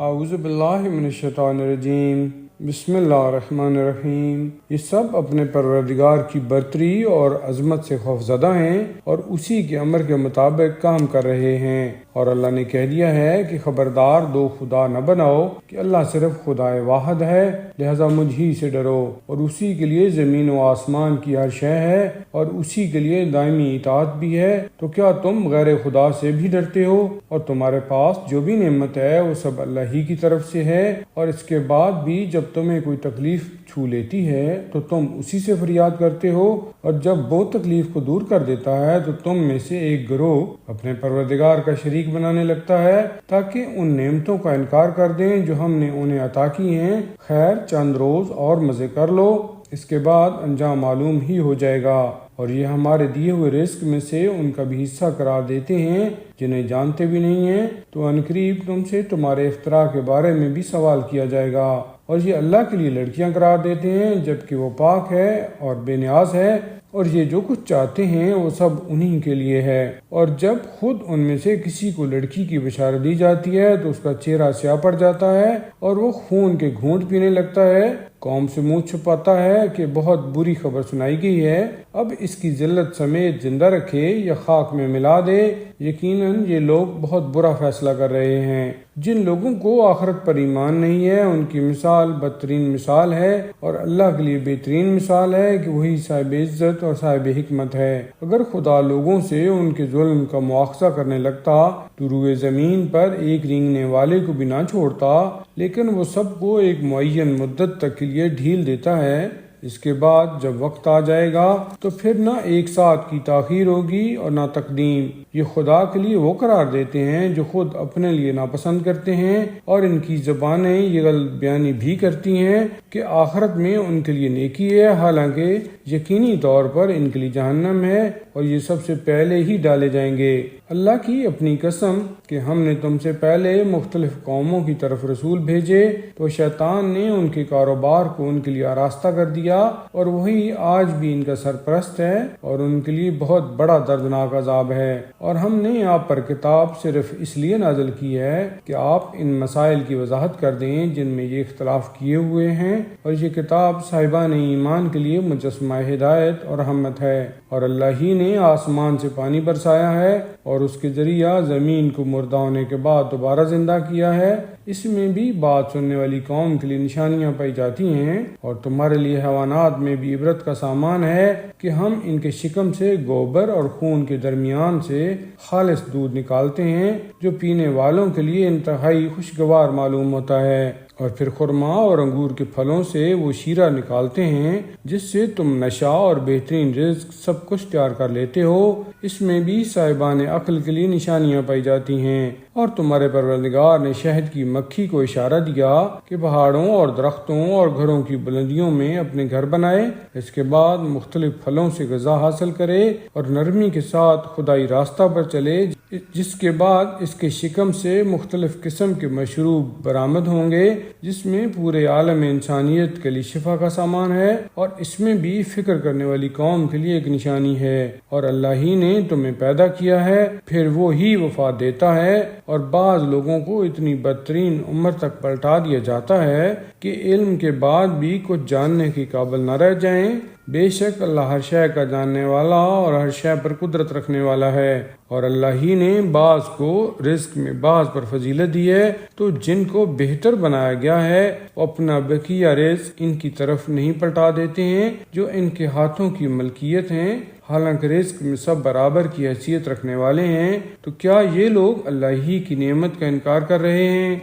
اعوذ باللہ من الشیطان الرجیم، بسم اللہ الرحمن الرحیم۔ یہ سب اپنے پروردگار کی برتری اور عظمت سے خوفزدہ ہیں اور اسی کے امر کے مطابق کام کر رہے ہیں۔ اور اللہ نے کہہ دیا ہے کہ خبردار دو خدا نہ بناؤ، کہ اللہ صرف خدا واحد ہے، لہذا مجھ ہی سے ڈرو، اور اسی کے لیے زمین و آسمان کی ہر شے ہے اور اسی کے لیے دائمی اطاعت بھی ہے۔ تو کیا تم غیر خدا سے بھی ڈرتے ہو؟ اور تمہارے پاس جو بھی نعمت ہے وہ سب اللہ ہی کی طرف سے ہے، اور اس کے بعد بھی جب تمہیں کوئی تکلیف چھو لیتی ہے تو تم اسی سے فریاد کرتے ہو، اور جب وہ تکلیف کو دور کر دیتا ہے تو تم میں سے ایک گروہ اپنے پروردگار کا شریک بنانے لگتا ہے تاکہ ان نعمتوں کا انکار کر دیں جو ہم نے انہیں عطا کی ہیں۔ خیر، چند روز اور مزے کر لو، اس کے بعد انجام معلوم ہی ہو جائے گا۔ اور یہ ہمارے دیے ہوئے رزق میں سے ان کا بھی حصہ قرار دیتے ہیں جنہیں جانتے بھی نہیں ہیں، تو عنقریب تم سے تمہارے اختراع کے بارے میں بھی سوال کیا جائے گا۔ اور یہ اللہ کے لیے لڑکیاں قرار دیتے ہیں جبکہ وہ پاک ہے اور بے نیاز ہے، اور یہ جو کچھ چاہتے ہیں وہ سب انہی کے لیے ہے۔ اور جب خود ان میں سے کسی کو لڑکی کی بشارت دی جاتی ہے تو اس کا چہرہ سیاہ پڑ جاتا ہے اور وہ خون کے گھونٹ پینے لگتا ہے، قوم سے منہ چھپاتا ہے کہ بہت بری خبر سنائی گئی ہے، اب اس کی ذلت سمیت زندہ رکھے یا خاک میں ملا دے، یقیناً یہ لوگ بہت برا فیصلہ کر رہے ہیں۔ جن لوگوں کو آخرت پر ایمان نہیں ہے ان کی مثال بدترین مثال ہے، اور اللہ کے لیے بہترین مثال ہے کہ وہی صاحب عزت اور صاحب حکمت ہے۔ اگر خدا لوگوں سے ان کے ظلم کا مواخذہ کرنے لگتا تو روئے زمین پر ایک رینگنے والے کو بھی نہ چھوڑتا، لیکن وہ سب کو ایک معین مدت تک کے لیے ڈھیل دیتا ہے، اس کے بعد جب وقت آ جائے گا تو پھر نہ ایک ساتھ کی تاخیر ہوگی اور نہ تقدیم۔ یہ خدا کے لیے وہ قرار دیتے ہیں جو خود اپنے لیے ناپسند کرتے ہیں، اور ان کی زبانیں یہ غلط بیانی بھی کرتی ہیں کہ آخرت میں ان کے لیے نیکی ہے، حالانکہ یقینی طور پر ان کے لیے جہنم ہے اور یہ سب سے پہلے ہی ڈالے جائیں گے۔ اللہ کی اپنی قسم کہ ہم نے تم سے پہلے مختلف قوموں کی طرف رسول بھیجے تو شیطان نے ان کے کاروبار کو ان کے لیے آراستہ کر دیا، اور وہی آج بھی ان کا سرپرست ہے اور ان کے لیے بہت بڑا دردناک عذاب ہے۔ اور ہم نے آپ پر کتاب صرف اس لیے نازل کی ہے کہ آپ ان مسائل کی وضاحت کر دیں جن میں یہ اختلاف کیے ہوئے ہیں، اور یہ کتاب صاحبان ایمان کے لیے مجسمہ ہدایت اور رحمت ہے۔ اور اللہ ہی نے آسمان سے پانی برسایا ہے اور اس کے ذریعہ زمین کو مردہ ہونے کے بعد دوبارہ زندہ کیا ہے، اس میں بھی بات سننے والی قوم کے لیے نشانیاں پائی جاتی ہیں، اور تمہارے لیے حیوانات میں بھی عبرت کا سامان ہے کہ ہم ان کے شکم سے گوبر اور خون کے درمیان سے خالص دودھ نکالتے ہیں جو پینے والوں کے لیے انتہائی خوشگوار معلوم ہوتا ہے، اور پھر خرما اور انگور کے پھلوں سے وہ شیرہ نکالتے ہیں جس سے تم نشا اور بہترین رزق سب کچھ تیار کر لیتے ہو، اس میں بھی صاحبان عقل کے لیے نشانیاں پائی جاتی ہیں۔ اور تمہارے پروردگار نے شہد کی مکھی کو اشارہ دیا کہ پہاڑوں اور درختوں اور گھروں کی بلندیوں میں اپنے گھر بنائے، اس کے بعد مختلف پھلوں سے غذا حاصل کرے اور نرمی کے ساتھ خدائی راستہ پر چلے، جس کے بعد اس کے شکم سے مختلف قسم کے مشروب برآمد ہوں گے جس میں پورے عالم انسانیت کے لیے شفا کا سامان ہے، اور اس میں بھی فکر کرنے والی قوم کے لیے ایک نشانی ہے۔ اور اللہ ہی نے تمہیں پیدا کیا ہے، پھر وہ ہی وفات دیتا ہے، اور بعض لوگوں کو اتنی بدترین عمر تک پلٹا دیا جاتا ہے کہ علم کے بعد بھی کچھ جاننے کے قابل نہ رہ جائیں۔ بے شک اللہ ہر شے کا جاننے والا اور ہر شے پر قدرت رکھنے والا ہے۔ اور اللہ ہی نے بعض کو رزق میں بعض پر فضیلت دی ہے، تو جن کو بہتر بنایا گیا ہے وہ اپنا بقیہ رزق ان کی طرف نہیں پلٹا دیتے ہیں جو ان کے ہاتھوں کی ملکیت ہیں، حالانکہ رزق میں سب برابر کی حیثیت رکھنے والے ہیں۔ تو کیا یہ لوگ اللہ ہی کی نعمت کا انکار کر رہے ہیں؟